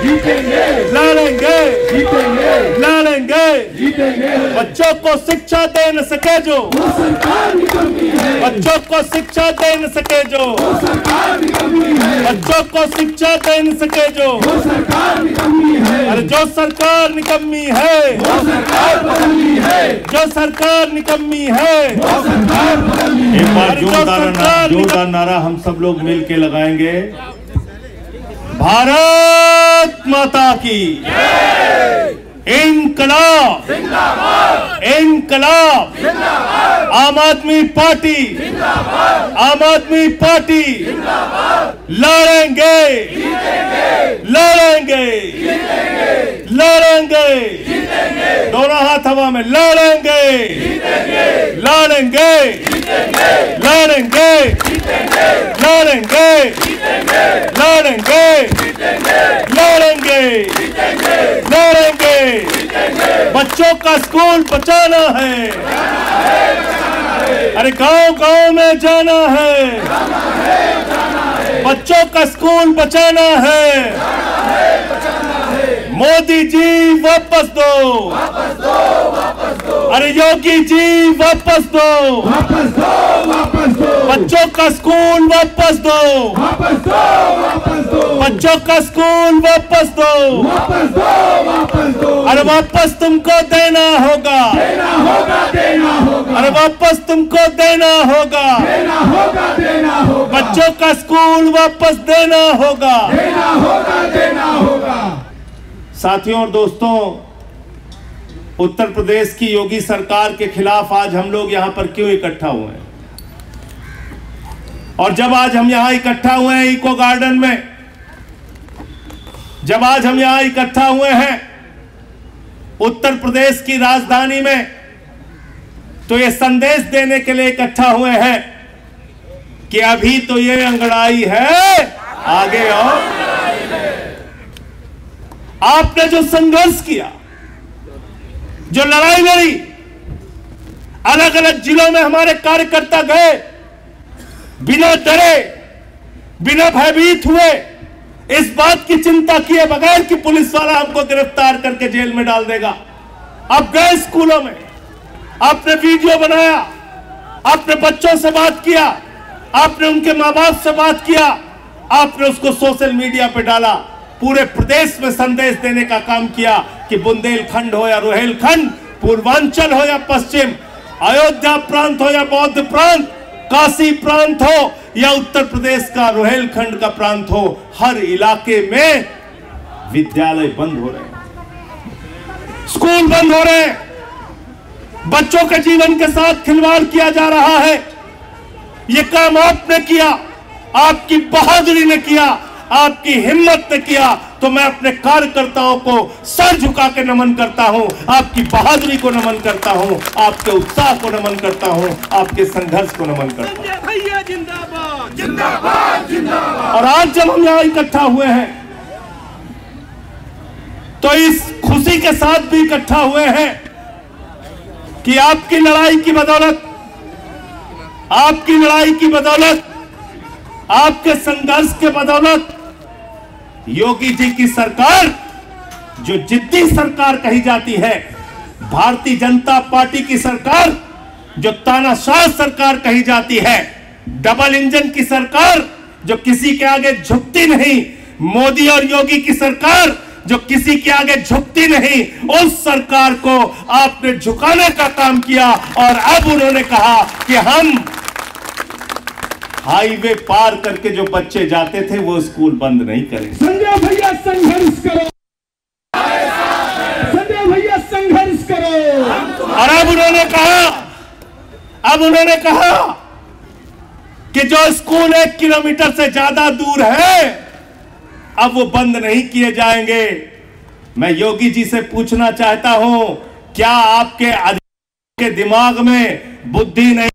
जीतेंगे, लड़ेंगे, जीतेंगे, लड़ेंगे, जीतेंगे। बच्चों को शिक्षा दे न सके जो, वो सरकार निकम्मी है, बच्चों को शिक्षा दे न सके जो, वो सरकार निकम्मी है, बच्चों को शिक्षा दे न सके जो, वो सरकार निकम्मी है, अरे जो सरकार निकम्मी है, वो सरकार बदलनी है, जो सरकार निकम्मी है, वो सरकार बदलनी है। एक बार जोरदार नारा हम सब लोग मिल के लगाएंगे। भारत माता की इंकलाब, इंकलाब, आम आदमी पार्टी, आम आदमी पार्टी, लड़ेंगे, लड़ेंगे, लड़ेंगे, दोनों हाथ हवा में, लड़ेंगे, लड़ेंगे, लड़ेंगे, लड़ेंगे, लड़ेंगे, लड़ेंगे, लड़ेंगे, बच्चों का स्कूल बचाना है, अरे गांव गांव में जाना है, बच्चों का स्कूल बचाना है। मोदी जी वापस दो, वापस दो, वापस दो, अरे योगी जी वापस दो, वापस दो, वापस दो, बच्चों का स्कूल वापस दो, वापस दो, वापस दो, बच्चों का स्कूल वापस दो, वापस दो, वापस दो, अरे वापस तुमको देना होगा, देना होगा, देना होगा, अरे वापस तुमको देना होगा, देना होगा, देना होगा, बच्चों का स्कूल वापस देना होगा। देना होगा, देना होगा। साथियों और दोस्तों, उत्तर प्रदेश की योगी सरकार के खिलाफ आज हम लोग यहां पर क्यों इकट्ठा हुए हैं? और जब आज हम यहां इकट्ठा हुए हैं इको गार्डन में, जब आज हम यहां इकट्ठा हुए हैं उत्तर प्रदेश की राजधानी में, तो ये संदेश देने के लिए इकट्ठा हुए हैं कि अभी तो ये अंगड़ाई है, आगे और आपने जो संघर्ष किया, जो लड़ाई लड़ी, अलग अलग जिलों में हमारे कार्यकर्ता गए, बिना डरे, बिना भयभीत हुए, इस बात की चिंता किए बगैर कि पुलिस वाला हमको गिरफ्तार करके जेल में डाल देगा। अब गए स्कूलों में, आपने वीडियो बनाया, आपने बच्चों से बात किया, आपने उनके मां बाप से बात किया, आपने उसको सोशल मीडिया पे डाला, पूरे प्रदेश में संदेश देने का काम किया कि बुंदेलखंड हो या रोहेलखंड, पूर्वांचल हो या पश्चिम, अयोध्या प्रांत हो या बौद्ध प्रांत, काशी प्रांत हो या उत्तर प्रदेश का रोहेलखंड का प्रांत हो, हर इलाके में विद्यालय बंद हो रहे हैं, स्कूल बंद हो रहे हैं, बच्चों के जीवन के साथ खिलवाड़ किया जा रहा है। यह काम आपने किया, आपकी बहादुरी ने किया, आपकी हिम्मत ने किया, तो मैं अपने कार्यकर्ताओं को सर झुका के नमन करता हूं, आपकी बहादुरी को नमन करता हूं, आपके उत्साह को नमन करता हूं, आपके संघर्ष को नमन करता हूं। भैया जिंदाबाद, जिंदाबाद, जिंदाबाद। और आज जब हम यहां इकट्ठा हुए हैं तो इस खुशी के साथ भी इकट्ठा हुए हैं कि आपकी लड़ाई की बदौलत, आपकी लड़ाई की बदौलत, आपके संघर्ष के बदौलत योगी जी की सरकार, जो जिद्दी सरकार कही जाती है, भारतीय जनता पार्टी की सरकार, जो तानाशाह सरकार कही जाती है, डबल इंजन की सरकार, जो किसी के आगे झुकती नहीं, मोदी और योगी की सरकार, जो किसी के आगे झुकती नहीं, उस सरकार को आपने झुकाने का काम किया। और अब उन्होंने कहा कि हम हाईवे पार करके जो बच्चे जाते थे वो स्कूल बंद नहीं करेंगे। संजय भैया संघर्ष करो, संजय भैया संघर्ष करो। और अब उन्होंने कहा कि जो स्कूल 1 किलोमीटर से ज्यादा दूर है, अब वो बंद नहीं किए जाएंगे। मैं योगी जी से पूछना चाहता हूं, क्या आपके दिमाग में बुद्धि नहीं?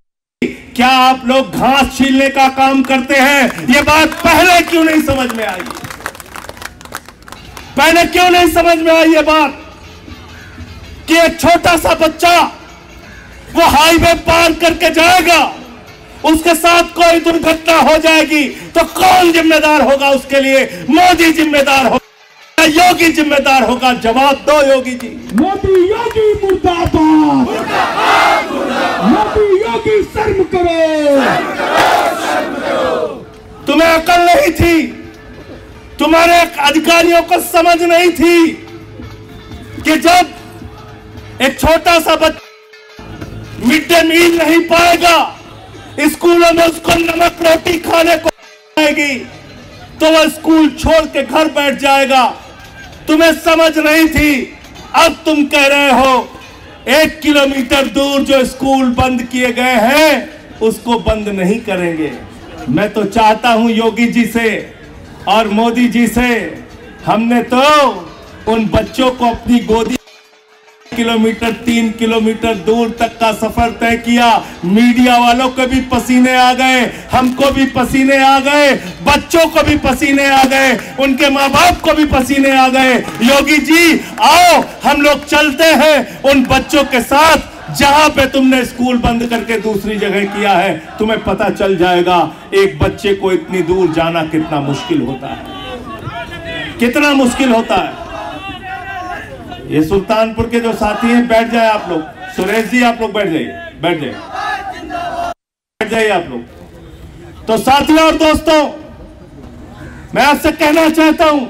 क्या आप लोग घास छीलने का काम करते हैं? ये बात पहले क्यों नहीं समझ में आई? पहले क्यों नहीं समझ में आई ये बात कि एक छोटा सा बच्चा वो हाईवे पार करके जाएगा, उसके साथ कोई दुर्घटना हो जाएगी तो कौन जिम्मेदार होगा उसके लिए? मोदी जिम्मेदार होगा, योगी जिम्मेदार होगा? जवाब दो योगी जी। मोदी योगी मुर्दाबाद, मोदी योगी शर्म करो, तुम्हें अकल नहीं थी, तुम्हारे अधिकारियों को समझ नहीं थी कि जब एक छोटा सा बच्चा मिड डे मील नहीं पाएगा, स्कूलों में उसको नमक रोटी खाने को आएगी तो वह स्कूल छोड़ के घर बैठ जाएगा। तुम्हें समझ नहीं थी। अब तुम कह रहे हो 1 किलोमीटर दूर जो स्कूल बंद किए गए हैं उसको बंद नहीं करेंगे। मैं तो चाहता हूं योगी जी से और मोदी जी से, हमने तो उन बच्चों को अपनी गोदी 3 किलोमीटर दूर तक का सफर तय किया। मीडिया वालों को भी पसीने आ गए, हमको भी पसीने आ गए, बच्चों को भी पसीने आ गए, उनके माँ बाप को भी पसीने आ गए। योगी जी आओ हम लोग चलते हैं उन बच्चों के साथ जहां पे तुमने स्कूल बंद करके दूसरी जगह किया है। तुम्हें पता चल जाएगा एक बच्चे को इतनी दूर जाना कितना मुश्किल होता है, कितना मुश्किल होता है। ये सुल्तानपुर के जो साथी हैं बैठ जाए आप लोग। सुरेश जी आप लोग बैठ जाइए, बैठ जाइए आप लोग। तो साथियों और दोस्तों, मैं आपसे कहना चाहता हूं,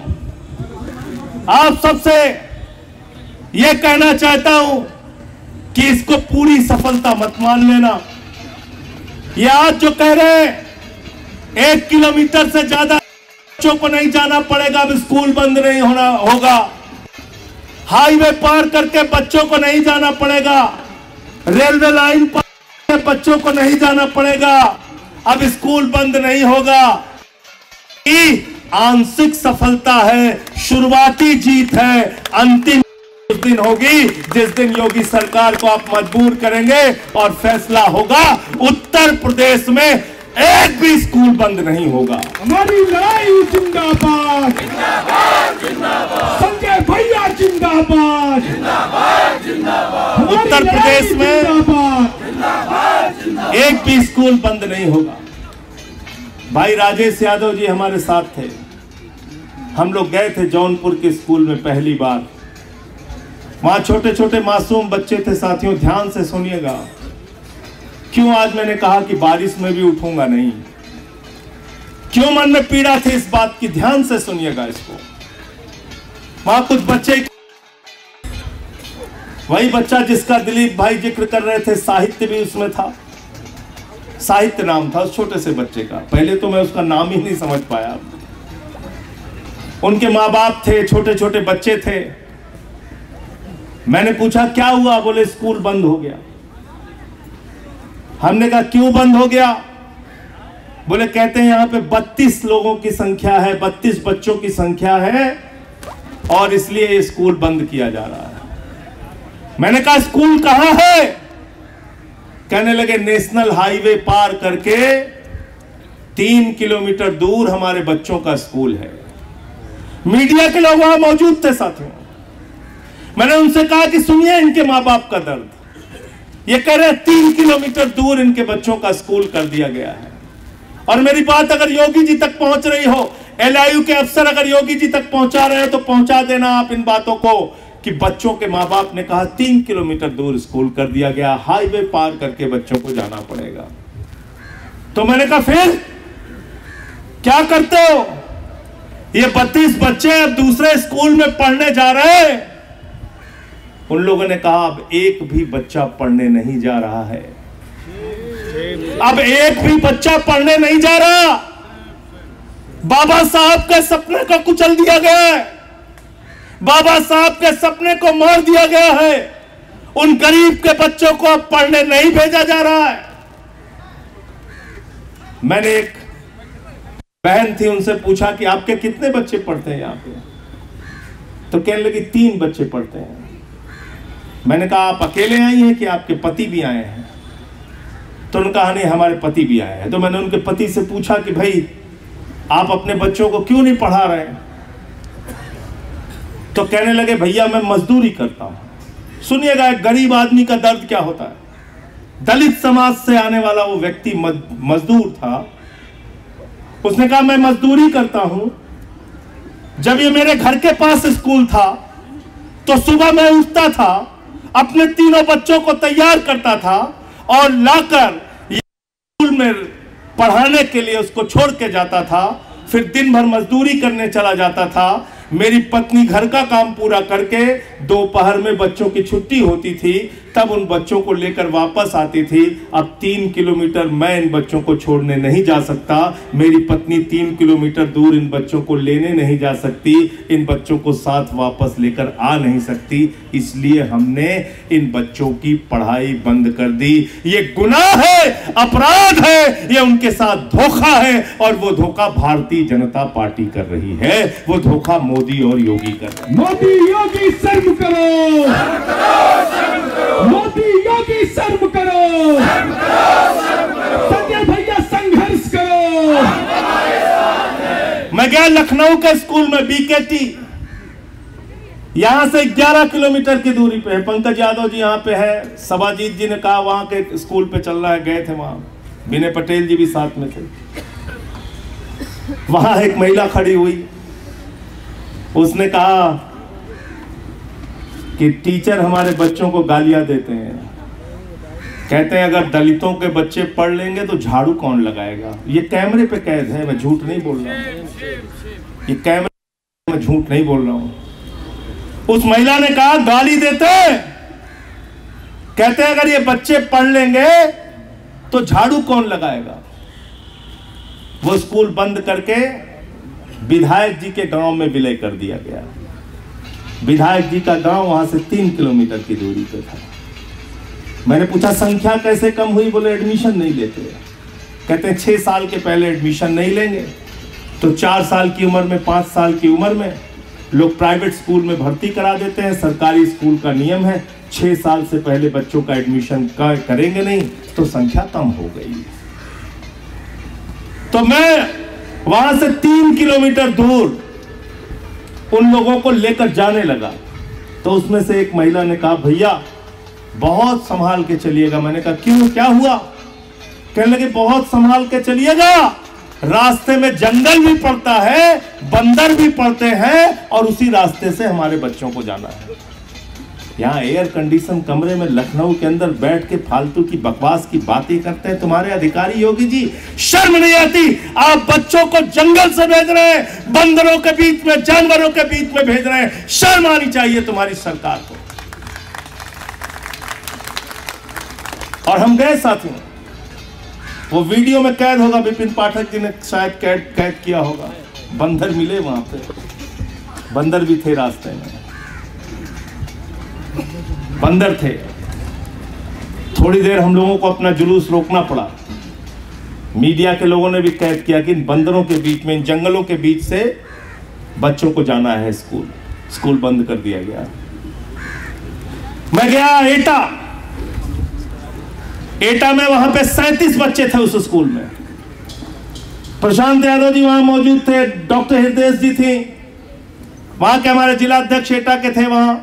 आप सबसे यह कहना चाहता हूं कि इसको पूरी सफलता मत मान लेना। ये आज जो कह रहे हैं 1 किलोमीटर से ज्यादा बच्चों को नहीं जाना पड़ेगा, अब स्कूल बंद नहीं होगा, हाईवे पार करके बच्चों को नहीं जाना पड़ेगा, रेलवे लाइन पार करके बच्चों को नहीं जाना पड़ेगा, अब स्कूल बंद नहीं होगा। ये आंशिक सफलता है, शुरुआती जीत है। अंतिम उस दिन होगी जिस दिन योगी सरकार को आप मजबूर करेंगे और फैसला होगा उत्तर प्रदेश में एक भी स्कूल बंद नहीं होगा। हमारी लड़ाई जिंदाबाद, संजय भैया जिंदाबाद, उत्तर प्रदेश में एक भी स्कूल बंद नहीं होगा। भाई राजेश यादव जी हमारे साथ थे, हम लोग गए थे जौनपुर के स्कूल में पहली बार। वहां छोटे छोटे मासूम बच्चे थे। साथियों ध्यान से सुनिएगा, क्यों आज मैंने कहा कि बारिश में भी उठूंगा नहीं, क्यों मन में पीड़ा थी इस बात की, ध्यान से सुनिएगा इसको। वहां कुछ बच्चे, वही बच्चा जिसका दिलीप भाई जिक्र कर रहे थे, साहित्य भी उसमें था, साहित्य नाम था उस छोटे से बच्चे का। पहले तो मैं उसका नाम ही नहीं समझ पाया। उनके माँ बाप थे, छोटे छोटे बच्चे थे। मैंने पूछा क्या हुआ? बोले स्कूल बंद हो गया। हमने कहा क्यों बंद हो गया? बोले कहते हैं यहां पे 32 लोगों की संख्या है, 32 बच्चों की संख्या है और इसलिए ये स्कूल बंद किया जा रहा है। मैंने कहा स्कूल कहां है? कहने लगे नेशनल हाईवे पार करके 3 किलोमीटर दूर हमारे बच्चों का स्कूल है। मीडिया के लोग वहां मौजूद थे साथियों। मैंने उनसे कहा कि सुनिए इनके माँ बाप का दर्द। ये कह रहे 3 किलोमीटर दूर इनके बच्चों का स्कूल कर दिया गया है। और मेरी बात अगर योगी जी तक पहुंच रही हो, LIU के अफसर अगर योगी जी तक पहुंचा रहे हैं तो पहुंचा देना आप इन बातों को कि बच्चों के माँ बाप ने कहा 3 किलोमीटर दूर स्कूल कर दिया गया, हाईवे पार करके बच्चों को जाना पड़ेगा। तो मैंने कहा फिर क्या करते हो? ये 32 बच्चे अब दूसरे स्कूल में पढ़ने जा रहे हैं। उन लोगों ने कहा अब एक भी बच्चा पढ़ने नहीं जा रहा है, अब एक भी बच्चा पढ़ने नहीं जा रहा। बाबा साहब के सपने को कुचल दिया गया है, बाबा साहब के सपने को मार दिया गया है। उन गरीब के बच्चों को अब पढ़ने नहीं भेजा जा रहा है। मैंने एक बहन थी, उनसे पूछा कि आपके कितने बच्चे पढ़ते हैं यहां पे? तो कहने लगी 3 बच्चे पढ़ते हैं। मैंने कहा आप अकेले आई हैं कि आपके पति भी आए हैं? तो उन्होंने कहा नहीं हमारे पति भी आए हैं। तो मैंने उनके पति से पूछा कि भाई आप अपने बच्चों को क्यों नहीं पढ़ा रहे? तो कहने लगे भैया मैं मजदूरी करता हूं। सुनिएगा एक गरीब आदमी का दर्द क्या होता है। दलित समाज से आने वाला वो व्यक्ति मजदूर था। उसने कहा मैं मजदूरी करता हूं जब ये मेरे घर के पास स्कूल था तो सुबह मैं उठता था, अपने तीनों बच्चों को तैयार करता था और लाकर स्कूल में पढ़ाने के लिए उसको छोड़ के जाता था। फिर दिन भर मजदूरी करने चला जाता था। मेरी पत्नी घर का काम पूरा करके दोपहर में बच्चों की छुट्टी होती थी, तब उन बच्चों को लेकर वापस आती थी। अब 3 किलोमीटर मैं इन बच्चों को छोड़ने नहीं जा सकता, मेरी पत्नी 3 किलोमीटर दूर इन बच्चों को लेने नहीं जा सकती, इन बच्चों को साथ वापस लेकर आ नहीं सकती, इसलिए हमने इन बच्चों की पढ़ाई बंद कर दी। ये गुनाह है, अपराध है, ये उनके साथ धोखा है और वो धोखा भारतीय जनता पार्टी कर रही है, वो धोखा मोदी और योगी कर रहे हैं। मोदी योगी शर्म करो, मोदी योगी शर्म करो, संजय भैया संघर्ष करो। मैं गया लखनऊ के स्कूल में, बीकेटी, यहां से 11 किलोमीटर की दूरी पे है। पंकज यादव जी यहां पे है, सबाजीत जी ने कहा वहां के स्कूल पे चल रहा है, गए थे वहां, विनय पटेल जी भी साथ में थे। वहां एक महिला खड़ी हुई, उसने कहा कि टीचर हमारे बच्चों को गालियां देते हैं, कहते हैं अगर दलितों के बच्चे पढ़ लेंगे तो झाड़ू कौन लगाएगा। ये कैमरे पे कैद है, मैं झूठ नहीं बोल रहा हूं, ये कैमरे में झूठ नहीं बोल रहा हूं। उस महिला ने कहा गाली देते हैं, कहते हैं अगर ये बच्चे पढ़ लेंगे तो झाड़ू कौन लगाएगा। वो स्कूल बंद करके विधायक जी के गांव में विलय कर दिया गया। विधायक जी का गांव वहां से 3 किलोमीटर की दूरी पे था। मैंने पूछा संख्या कैसे कम हुई, बोले एडमिशन नहीं लेते। कहते हैं 6 साल के पहले एडमिशन नहीं लेंगे तो 4 साल की उम्र में, 5 साल की उम्र में लोग प्राइवेट स्कूल में भर्ती करा देते हैं। सरकारी स्कूल का नियम है 6 साल से पहले बच्चों का एडमिशन करेंगे नहीं तो संख्या कम हो गई। तो मैं वहां से 3 किलोमीटर दूर उन लोगों को लेकर जाने लगा, तो उसमें से एक महिला ने कहा भैया बहुत संभाल के चलिएगा। मैंने कहा क्यों, क्या हुआ। कहने लगे बहुत संभाल के चलिएगा, रास्ते में जंगल भी पड़ता है, बंदर भी पड़ते हैं और उसी रास्ते से हमारे बच्चों को जाना है। यहाँ एयर कंडीशन कमरे में लखनऊ के अंदर बैठ के फालतू की बकवास की बातें करते हैं तुम्हारे अधिकारी। योगी जी शर्म नहीं आती, आप बच्चों को जंगल से भेज रहे हैं, बंदरों के बीच में, जानवरों के बीच में भेज रहे हैं, शर्म आनी चाहिए तुम्हारी सरकार को। और हम गए साथियों, वो वीडियो में कैद होगा, विपिन पाठक जी ने शायद कैद किया होगा। बंदर मिले वहां पे, बंदर भी थे रास्ते में, बंदर थे। थोड़ी देर हम लोगों को अपना जुलूस रोकना पड़ा, मीडिया के लोगों ने भी कैद किया कि इन बंदरों के बीच में, इन जंगलों के बीच से बच्चों को जाना है स्कूल। स्कूल बंद कर दिया गया। मैं गया एटा में, वहां पे 37 बच्चे थे उस स्कूल में। प्रशांत यादव जी वहां मौजूद थे, डॉक्टर हृदय जी थी, वहां के हमारे जिला अध्यक्ष एटा के थे वहां।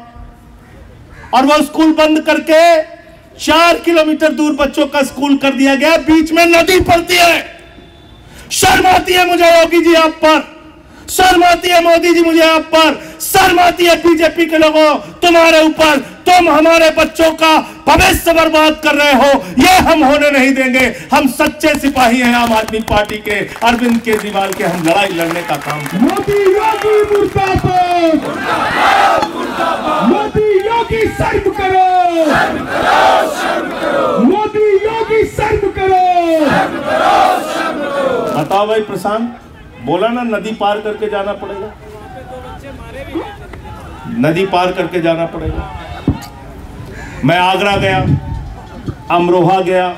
और वो स्कूल बंद करके 4 किलोमीटर दूर बच्चों का स्कूल कर दिया गया, बीच में नदी पड़ती है। शर्म आती है मुझे योगी जी आप पर, शर्म आती है मोदी जी मुझे आप पर, शर्म आती है बीजेपी के लोगों तुम्हारे ऊपर। तुम हमारे बच्चों का भविष्य बर्बाद कर रहे हो, ये हम होने नहीं देंगे। हम सच्चे सिपाही हैं आम आदमी पार्टी के, अरविंद केजरीवाल के, हम लड़ाई लड़ने का काम करते हैं। मोदी योगी मुर्दाबाद, मोदी योगी शर्म करो, मोदी योगी शर्म करो। बताओ भाई प्रशांत, बोला ना नदी पार करके जाना पड़ेगा, नदी पार करके जाना पड़ेगा। मैं आगरा गया, अमरोहा गया,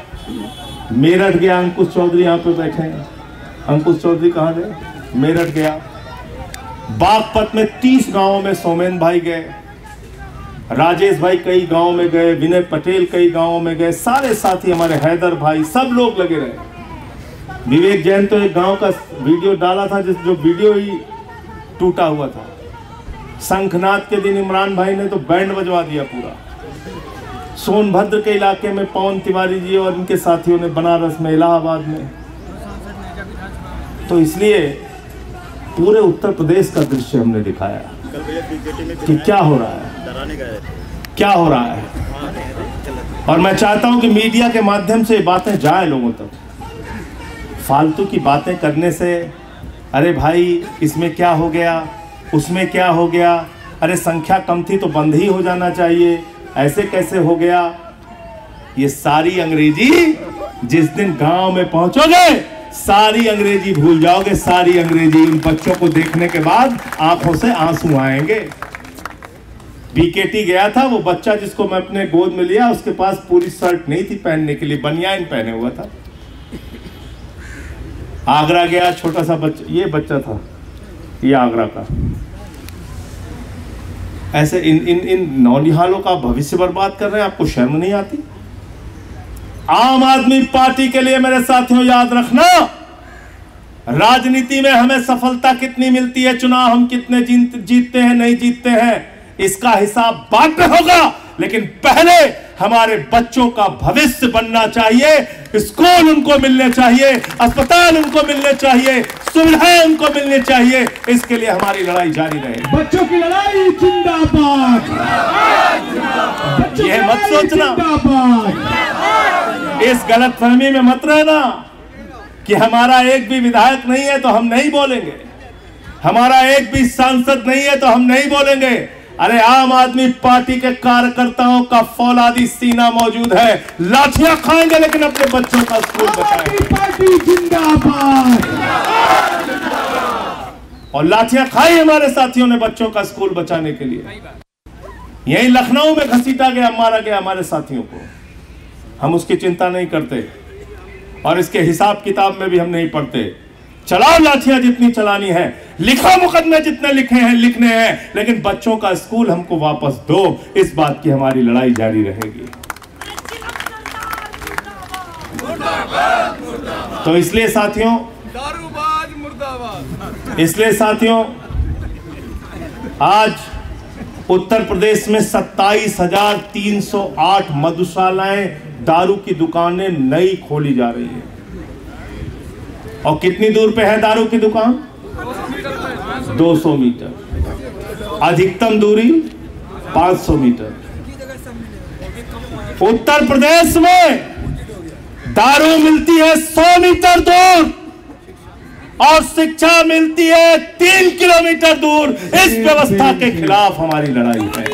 मेरठ गया। अंकुश चौधरी यहाँ पे बैठे हैं, अंकुश चौधरी कहाँ गए, मेरठ गया। बागपत में 30 गांवों में सोमेन भाई गए, राजेश भाई कई गांवों में गए, विनय पटेल कई गांवों में गए, सारे साथी हमारे हैदर भाई, सब लोग लगे रहे। विवेक जैन तो एक गांव का वीडियो डाला था जो वीडियो ही टूटा हुआ था। शंखनाद के दिन इमरान भाई ने तो बैंड बजवा दिया पूरा। सोनभद्र के इलाके में पवन तिवारी जी और इनके साथियों ने, बनारस में, इलाहाबाद में। तो इसलिए पूरे उत्तर प्रदेश का दृश्य हमने दिखाया कि क्या हो रहा है, क्या हो रहा है। और मैं चाहता हूं कि मीडिया के माध्यम से ये बातें जाए लोगों तक। फालतू की बातें करने से, अरे भाई इसमें क्या हो गया, उसमें क्या हो गया, अरे संख्या कम थी तो बंद ही हो जाना चाहिए, ऐसे कैसे हो गया, ये सारी अंग्रेजी जिस दिन गांव में पहुंचोगे सारी अंग्रेजी भूल जाओगे, सारी अंग्रेजी। उन बच्चों को देखने के बाद आंखों से आंसू आएंगे। बीकेटी गया था, वो बच्चा जिसको मैं अपने गोद में लिया, उसके पास पूरी शर्ट नहीं थी पहनने के लिए, बनियान पहने हुआ था। आगरा गया, छोटा सा बच्चा, ये बच्चा था, ये आगरा का। ऐसे इन नौनिहालों का भविष्य बर्बाद कर रहे हैं, आपको शर्म नहीं आती? आम आदमी पार्टी के लिए मेरे साथियों याद रखना, राजनीति में हमें सफलता कितनी मिलती है, चुनाव हम कितने जीतते हैं, नहीं जीतते हैं, इसका हिसाब बाद में होगा। लेकिन पहले हमारे बच्चों का भविष्य बनना चाहिए, स्कूल उनको मिलने चाहिए, अस्पताल उनको मिलने चाहिए, सुविधाएं उनको मिलनी चाहिए। इसके लिए हमारी लड़ाई जारी रहे। बच्चों की लड़ाई जिंदाबाद। यह मत सोचना, इस गलतफहमी में मत रहना कि हमारा एक भी विधायक नहीं है तो हम नहीं बोलेंगे, हमारा एक भी सांसद नहीं है तो हम नहीं बोलेंगे। अरे आम आदमी पार्टी के कार्यकर्ताओं का फौलादी सीना मौजूद है, लाठियां खाएंगे लेकिन अपने बच्चों का स्कूल बचाएंगे। पार्टी जिंदाबाद। और लाठियां खाई हमारे साथियों ने बच्चों का स्कूल बचाने के लिए। यही लखनऊ में घसीटा गया, मारा गया हमारे साथियों को, हम उसकी चिंता नहीं करते और इसके हिसाब किताब में भी हम नहीं पढ़ते। चलाओ लाठियां जितनी चलानी है, लिखो मुकदमे जितने लिखने हैं, लेकिन बच्चों का स्कूल हमको वापस दो। इस बात की हमारी लड़ाई जारी रहेगी। तो इसलिए साथियों, आज उत्तर प्रदेश में 27,308 मधुशालाएं, दारू की दुकानें नई खोली जा रही है। और कितनी दूर पे है दारू की दुकान? 200 मीटर, अधिकतम दूरी 500 मीटर। उत्तर प्रदेश में दारू मिलती है 100 मीटर दूर और शिक्षा मिलती है 3 किलोमीटर दूर। इस व्यवस्था के खिलाफ हमारी लड़ाई है।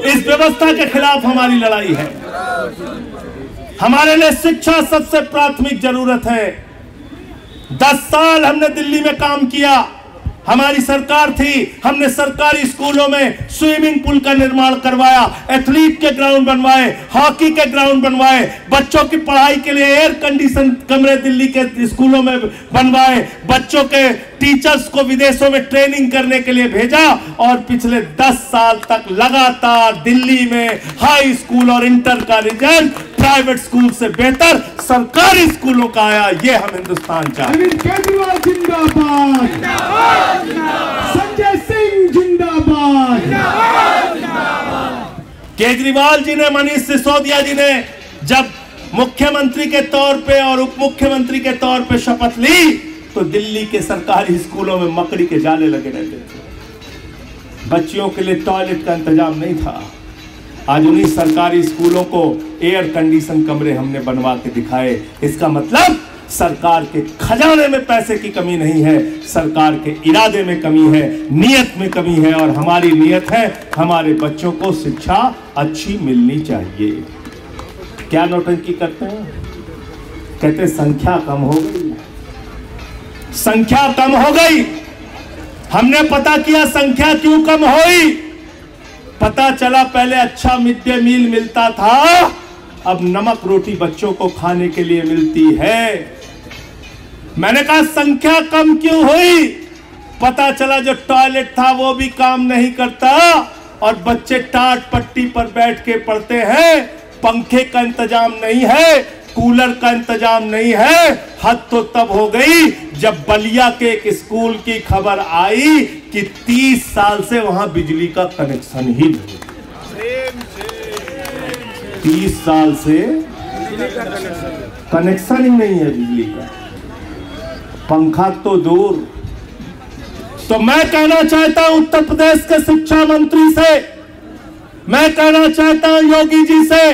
इस व्यवस्था के खिलाफ हमारी लड़ाई है। हमारे लिए शिक्षा सबसे प्राथमिक जरूरत है। 10 साल हमने दिल्ली में काम किया, हमारी सरकार थी, हमने सरकारी स्कूलों में स्विमिंग पूल का निर्माण करवाया, एथलीट के ग्राउंड बनवाए, हॉकी के ग्राउंड बनवाए, बच्चों की पढ़ाई के लिए एयर कंडीशन कमरे दिल्ली के स्कूलों में बनवाए, बच्चों के टीचर्स को विदेशों में ट्रेनिंग करने के लिए भेजा। और पिछले 10 साल तक लगातार दिल्ली में हाई स्कूल और इंटर का रिजल्ट प्राइवेट स्कूल से बेहतर सरकारी स्कूलों का आया। ये हम हिंदुस्तान चाहते हैं। केजरीवाल जिंदाबाद, संजय सिंह जिंदाबाद। केजरीवाल जी ने, मनीष सिसोदिया जी ने जब मुख्यमंत्री के तौर पे और उप मुख्यमंत्री के तौर पे शपथ ली तो दिल्ली के सरकारी स्कूलों में मकड़ी के जाले लगे रहते थे, बच्चियों के लिए टॉयलेट का इंतजाम नहीं था। आज उन्हीं सरकारी स्कूलों को एयर कंडीशन कमरे हमने बनवा के दिखाए। इसका मतलब सरकार के खजाने में पैसे की कमी नहीं है, सरकार के इरादे में कमी है, नियत में कमी है। और हमारी नियत है, हमारे बच्चों को शिक्षा अच्छी मिलनी चाहिए। क्या नौटंकी करते हैं? कहते संख्या कम हो गई, संख्या कम हो गई। हमने पता किया संख्या क्यों कम हुई। पता चला पहले अच्छा मिड डे मील मिलता था, अब नमक रोटी बच्चों को खाने के लिए मिलती है। मैंने कहा संख्या कम क्यों हुई? पता चला जो टॉयलेट था वो भी काम नहीं करता और बच्चे टाट पट्टी पर बैठ के पढ़ते हैं, पंखे का इंतजाम नहीं है, कूलर का इंतजाम नहीं है। हद तो तब हो गई जब बलिया के एक स्कूल की खबर आई कि 30 साल से वहां बिजली का कनेक्शन ही नहीं। 30 साल से कनेक्शन ही नहीं है बिजली का, पंखा तो दूर। तो मैं कहना चाहता हूं उत्तर प्रदेश के शिक्षा मंत्री से, मैं कहना चाहता हूं योगी जी से,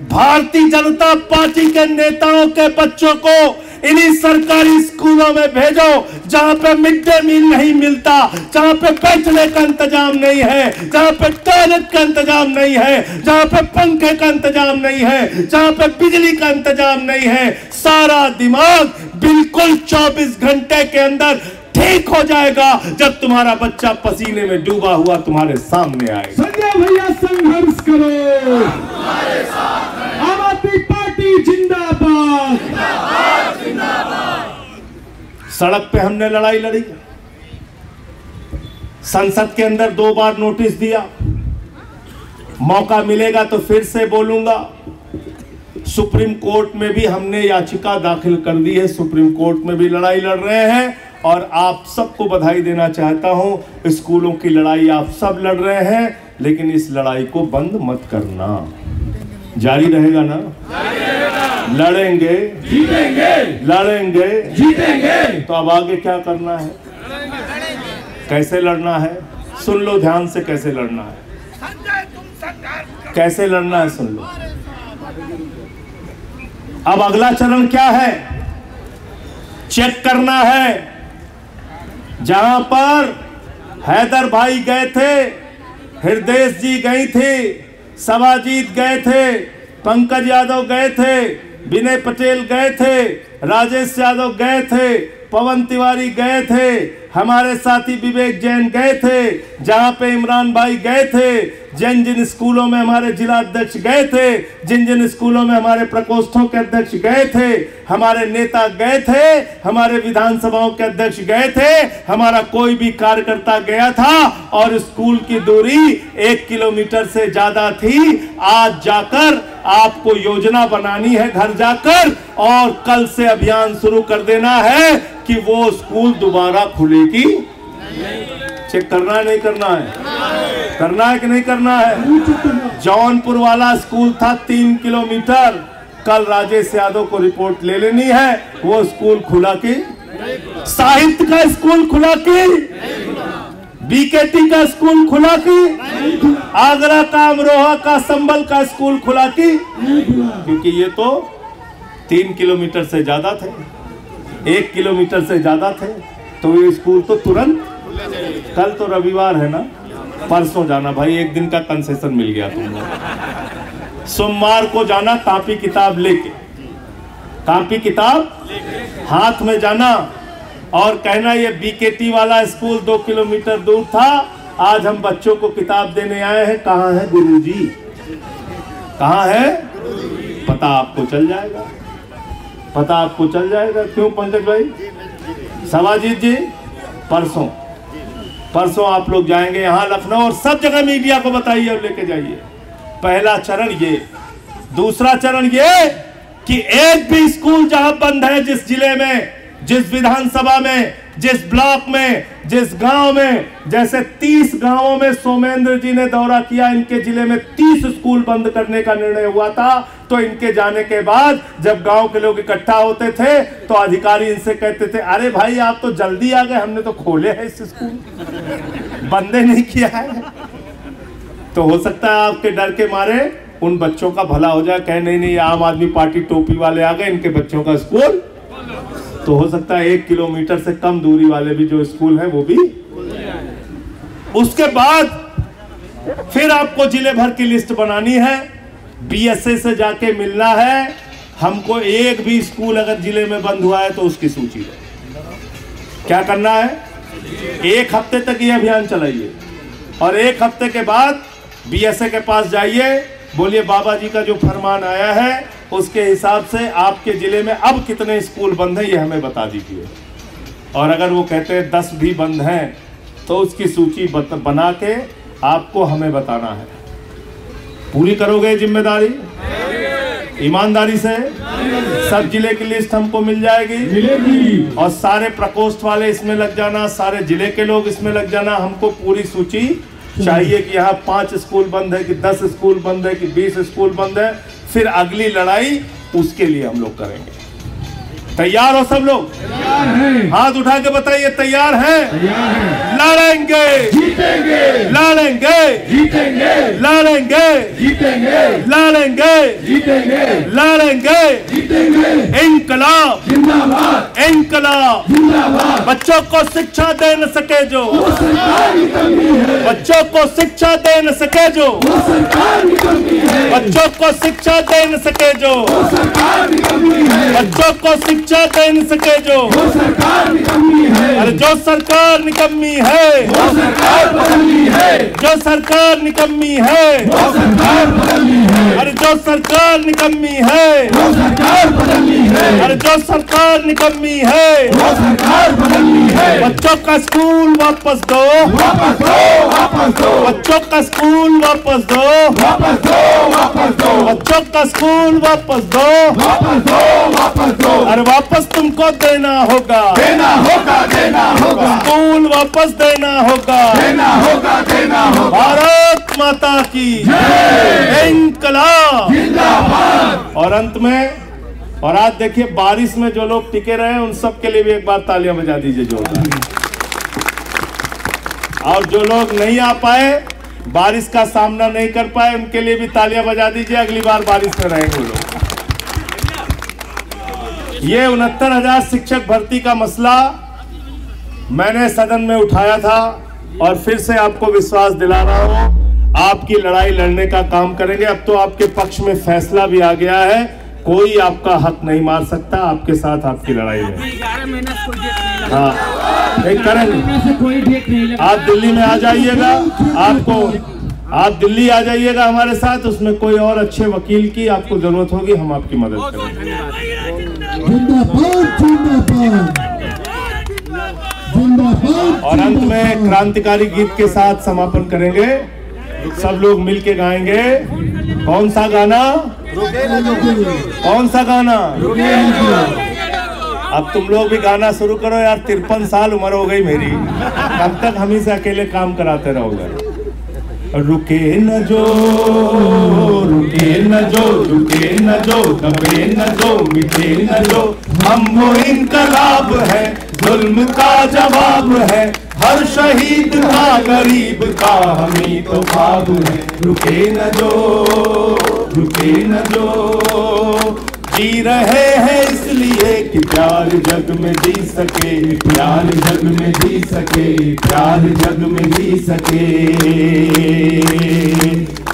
भारतीय जनता पार्टी के नेताओं के बच्चों को इन्हीं सरकारी स्कूलों में भेजो जहां पे मिड डे मील नहीं मिलता, जहां पे बैठने का इंतजाम नहीं है, जहां पे टॉयलेट का इंतजाम नहीं है, जहां पे पंखे का इंतजाम नहीं है, जहां पे बिजली का इंतजाम नहीं है। सारा दिमाग बिल्कुल 24 घंटे के अंदर ठीक हो जाएगा जब तुम्हारा बच्चा पसीने में डूबा हुआ तुम्हारे सामने आएगा। संजय भैया संघर्ष करो, आम आदमी पार्टी जिंदाबाद। सड़क पे हमने लड़ाई लड़ी, संसद के अंदर 2 बार नोटिस दिया, मौका मिलेगा तो फिर से बोलूंगा। सुप्रीम कोर्ट में भी हमने याचिका दाखिल कर दी है, सुप्रीम कोर्ट में भी लड़ाई लड़ रहे हैं। और आप सबको बधाई देना चाहता हूं, स्कूलों की लड़ाई आप सब लड़ रहे हैं, लेकिन इस लड़ाई को बंद मत करना, जारी रहेगा ना? लड़ेंगे जीतेंगे, लड़ेंगे जीतेंगे। तो अब आगे क्या करना है, कैसे लड़ना है, सुन लो ध्यान से। कैसे लड़ना है, कैसे लड़ना है सुन लो। अब अगला चरण क्या है, चेक करना है। जहां पर हैदर भाई गए थे, हृदय जी गई थी, सवाजीत गए थे, पंकज यादव गए थे, विनय पटेल गए थे, राजेश यादव गए थे, पवन तिवारी गए थे, हमारे साथी विवेक जैन गए थे, जहां पे इमरान भाई गए थे, जिन जिन स्कूलों में हमारे जिला अध्यक्ष गए थे, जिन जिन स्कूलों में हमारे प्रकोष्ठों के अध्यक्ष गए थे, हमारे नेता गए थे, हमारे विधानसभाओं के अध्यक्ष गए थे, हमारा कोई भी कार्यकर्ता गया था और स्कूल की दूरी 1 किलोमीटर से ज्यादा थी। आज जाकर आपको योजना बनानी है घर जाकर, और कल से अभियान शुरू कर देना है कि वो स्कूल दोबारा खुलेगी। चेक करना है नहीं करना है, करना है कि नहीं करना है। जौनपुर वाला स्कूल था 3 किलोमीटर, कल राजेश यादव को रिपोर्ट ले लेनी है, वो स्कूल खुला कि, साहित्य का स्कूल खुला कि, बीकेटी का स्कूल खुला कि, आगरा का, अमरोहा का, संभल का स्कूल खुला कि, क्योंकि ये तो 3 किलोमीटर से ज्यादा थे, 1 किलोमीटर से ज्यादा थे, तो ये स्कूल तो तुरंत, कल तो रविवार है ना, परसों जाना भाई, 1 दिन का कंसेशन मिल गया तुमको। सोमवार को जाना कॉपी किताब लेके, कॉपी किताब हाथ में जाना और कहना ये बीकेटी वाला स्कूल 2 किलोमीटर दूर था, आज हम बच्चों को किताब देने आए हैं, कहाँ है गुरुजी, कहाँ है, पता आपको चल जाएगा, पता आपको चल जाएगा। क्यों पंकज भाई, सवाजीत जी, परसों आप लोग जाएंगे यहाँ लखनऊ और सब जगह मीडिया को बताइए और लेके जाइए। पहला चरण ये। दूसरा चरण ये कि एक भी स्कूल जहां बंद है, जिस जिले में, जिस विधानसभा में, जिस ब्लॉक में, जिस गांव में, जैसे 30 गांवों में सोमेंद्र जी ने दौरा किया, इनके जिले में 30 स्कूल बंद करने का निर्णय हुआ था। तो इनके जाने के बाद जब गांव के लोग इकट्ठा होते थे तो अधिकारी इनसे कहते थे, अरे भाई आप तो जल्दी आ गए, हमने तो खोले हैं इस स्कूल, बंदे नहीं किया है। तो हो सकता है आपके डर के मारे उन बच्चों का भला हो जाए, कहे नहीं नहीं आम आदमी पार्टी टोपी वाले आ गए, इनके बच्चों का स्कूल, तो हो सकता है 1 किलोमीटर से कम दूरी वाले भी जो स्कूल है वो भी। उसके बाद फिर आपको जिले भर की लिस्ट बनानी है, बीएसए से जाके मिलना है, हमको एक भी स्कूल अगर जिले में बंद हुआ है तो उसकी सूची है। क्या करना है, 1 हफ्ते तक ये अभियान चलाइए और 1 हफ्ते के बाद बीएसए के पास जाइए, बोलिए बाबा जी का जो फरमान आया है उसके हिसाब से आपके जिले में अब कितने स्कूल बंद हैं ये हमें बता दीजिए। और अगर वो कहते हैं 10 भी बंद हैं तो उसकी सूची बना के आपको हमें बताना है। पूरी करोगे जिम्मेदारी, ईमानदारी से? सब जिले की लिस्ट हमको मिल जाएगी, मिलेगी। और सारे प्रकोष्ठ वाले इसमें लग जाना, सारे जिले के लोग इसमें लग जाना। हमको पूरी सूची चाहिए कि यहाँ 5 स्कूल बंद है कि 10 स्कूल बंद है कि 20 स्कूल बंद है। फिर अगली लड़ाई उसके लिए हम लोग करेंगे। तैयार हो सब लोग? तैयार हैं। हाथ उठा के बताइए तैयार हैं? तैयार हैं। लड़ेंगे, जीतेंगे, लड़ेंगे, जीतेंगे, लड़ेंगे, जीतेंगे, लड़ेंगे, जीतेंगे, लड़ेंगे। जीतेंगे। इंकलाब, जिंदाबाद, इंकलाब। जिंदाबाद। बच्चों को शिक्षा दे न सके जो, वो सरकार की कमी है, बच्चों को शिक्षा दे न सके जो, वो सरकार की कमी है, बच्चों को शिक्षा दे न सके जो, वो सरकार की कमी है, बच्चों को शिक्षा दे न सके जो, वो सरकार की कमी है, अरे जो सरकार निकम्मी है, वो सरकार बदलनी है, जो सरकार निकम्मी है, वो सरकार बदलनी है, अरे जो सरकार निकम्मी है, वो सरकार बदलनी है, अरे जो सरकार निकम्मी है। वो सरकार बदलनी है। बच्चों का स्कूल वापस दो, वापस दो, वापस दो, बच्चों का स्कूल वापस दो, वापस दो, वापस दो, बच्चों का स्कूल वापस दो। वापस दो, वापस दो। अरे वापस तुमको देना होगा, देना होगा, देना होगा, स्कूल वापस देना होगा। देना होगा, देना होगा। भारत माता की इंकलाब जिंदाबाद। और अंत में, और आज देखिए बारिश में जो लोग टिके रहे हैं उन सब के लिए भी एक बार तालियां बजा दीजिए जोरदार। और जो लोग नहीं आ पाए, बारिश का सामना नहीं कर पाए, उनके लिए भी तालियां बजा दीजिए। अगली बार बारिश में रहेंगे वो लोग। ये 69,000 शिक्षक भर्ती का मसला मैंने सदन में उठाया था और फिर से आपको विश्वास दिला रहा हूं, आपकी लड़ाई लड़ने का काम करेंगे। अब तो आपके पक्ष में फैसला भी आ गया है, कोई आपका हक नहीं मार सकता, आपके साथ आपकी लड़ाई में। 11 महीना से कोई डेट नहीं लगा। हाँ, एक करेंगे। से कोई डेट नहीं लगा। आप दिल्ली में आ जाइएगा, आप दिल्ली आ जाइएगा हमारे साथ। उसमें कोई और अच्छे वकील की आपको जरूरत होगी, हम आपकी मदद करेंगे। जिंदाबाद, जिंदाबाद, जिंदाबाद। और अंत में क्रांतिकारी गीत के साथ समापन करेंगे। सब लोग मिलके गाएंगे। कौन सा गाना? कौन सा गाना? अब तुम लोग भी गाना शुरू करो यार। 53 साल उम्र हो गई मेरी, कब तक हम ही से अकेले काम कराते रहोगे? रुके न जो, रुके न जो, रुके न जो, दबे न जो, मिटे न जो, हम वो इनकलाब है, जुल्म का जवाब है, हर शहीद का गरीब का हमी तो ख्वाब है। रुके न जो, रुके न जो, जी रहे हैं इसलिए कि प्यार जग में जी सके, प्यार जग में जी सके, प्यार जग में जी सके।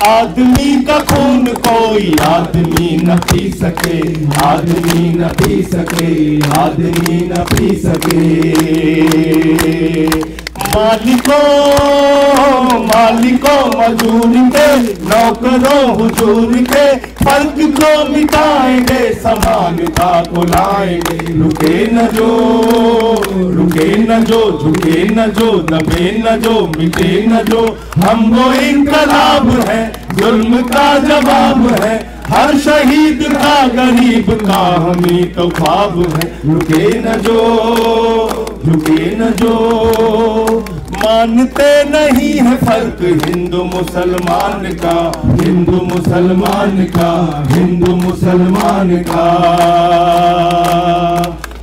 आदमी का खून कोई आदमी न पी सके, आदमी न पी सके, आदमी न पी सके। मालिकों, मालिकों मजूर के, नौकरों हुजूर के, फर्क को मिटाएंगे, समानता को लाएंगे। रुके न जो, रुके न जो, झुके न जो, दबे न जो, मिटे न जो, हम वो इनकलाब है, जुल्म का जवाब है, हर शहीद का गरीब का हमी तो ख्वाब है। रुके न जो, रुके न जो, मानते नहीं है फर्क हिंदू मुसलमान का, हिंदू मुसलमान का, हिंदू मुसलमान का।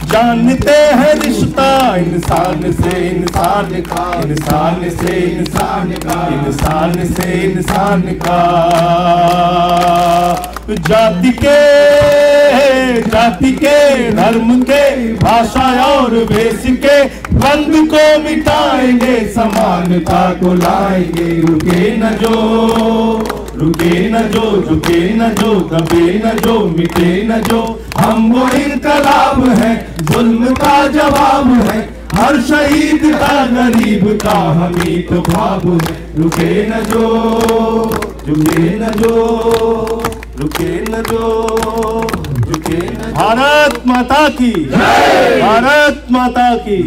जानते हैं रिश्ता इंसान से इंसान का, इंसान से इंसान का, इंसान से इंसान का। जाति के, धर्म के, भाषा और वेश के बंद को मिटाएंगे, समानता को लाएंगे। रुके न जो, रुके न जो, झुके न जो, दबे न जो, मिटे न जो, हम वो इनकलाब है, जुल्म का जवाब है, हर शहीद का गरीब का हमी तो ख्वाब है। रुके न जो, झुके न जो, रुके न जो, झुके न। भारत माता की, भारत माता की।